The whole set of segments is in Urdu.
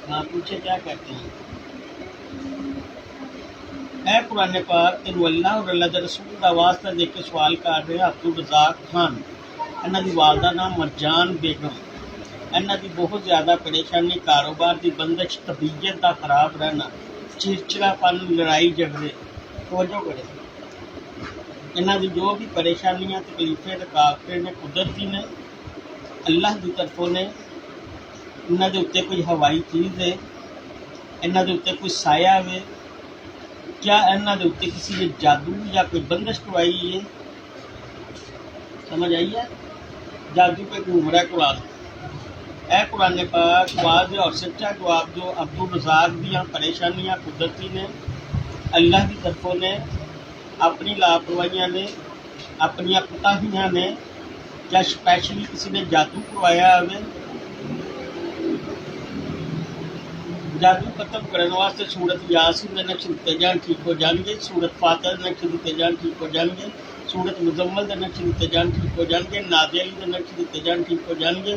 ہاں پوچھے کیا کہتے ہیں؟ اے قرآن پاک تینوں اللہ اور اللہ کے رسول کا واسطہ دے کے سوال کر رہے عبدالرزاق خان، انہاں دی والدہ نام مرجان بیگم، انہاں دی بہت زیادہ پریشانی، کاروبار دی بندش، طبیعت دا خراب رہنا، چڑچڑا پن، لڑائی جھگڑے، توجہ کرے، انہاں دی جو بھی پریشانیاں، تکلیفیں، رکاوٹیں نے قدرتی نے، اللہ دی طرفوں نے، انہاں دے اتنے کوئی ہوائی چیز ہے، انہاں دے اتنے کوئی سایہ ہے، کیا انہاں دے اتنے کسی نے جادو یا کوئی بندش کروائی ہے؟ سمجھ آئی ہے؟ جادو پہ گھوم رہا ہے قرآن۔ اے قرآن پاک واضح اور سچا جواب جو عبدالرزاق دیاں پریشانیاں قدرتی نے، اللہ کی طرفوں نے، اپنی لاپرواہیاں نے، اپنی کوتاہیاں نے، کیا اسپیشلی کسی نے جادو کروایا ہوئے؟ جادو ختم کرنے واسطے سورت یاسین دے نقش دتے جان ٹھیک ہو جان گے، سورت فاتحہ دے نقش دتے جان ٹھیک ہو جان گے، سورت مزمل دے نقش دتے جان ٹھیک ہو جان گے، نازل دے نقش دتے جان ٹھیک ہو جان گے،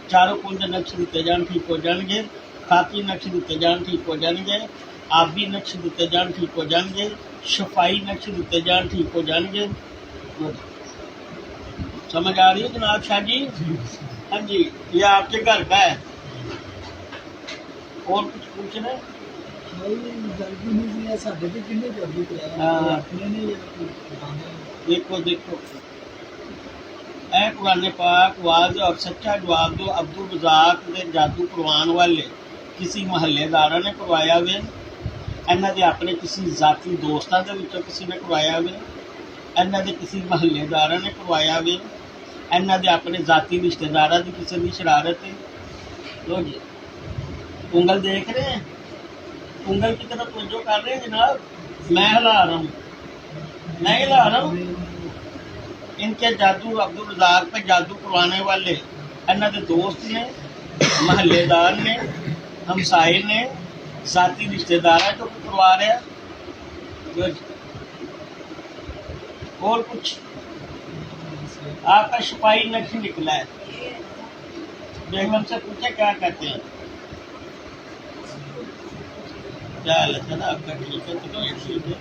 چاروں کن دے نقش دتے جان ٹھیک ہو جان گے، خاکی نقش دتے جان ٹھیک ہو جان گے، آبی نقش دتے جان ٹھیک ہو جان گے، شفائی نقش دتے جان ٹھیک ہو جان گے۔ سمجھ آ رہی ہے جناب شاہ جی؟ ہاں جی، یہ آپ کے گھر کا ہے، اور کچھ پوچھنا ہے؟ دیکھو دیکھو، اے قرآن پاک واضح اور سچا جواب دو عبدالرزاق دے جادو کروان والے کسی محلے دارہ نے کروایا ہوئے، انہاں دے اپنے کسی ذاتی دوستاں دے وچوں کسی نے کروایا ہوئے، انہاں دے کسی محلے دارہ نے کروایا ہوئے، انہاں دے اپنے ذاتی رشتہ داراں دی کسی دی شرارت ہے۔ لو جی انگل دیکھ رہے ہیں، انگل کی طرف توجہ کر رہے ہیں جناب؟ میں ہلا رہا ہوں، میں ہلا رہا ہوں۔ ان کے جادو عبدالرزاق پہ جادو کروانے والے انہاں دے دوست نے، محلے دار نے، ہمسائے نے، ذاتی رشتہ دار ہے جو کروا رہے ہیں۔ اور کچھ آپ کا شفائی نقش نکلا ہے، بیگم سے پوچھے کیا کہتے ہیں؟ کیا حالت ہے نا آپ کا؟ ٹھیک ہے، طبیعت ٹھیک ہے؟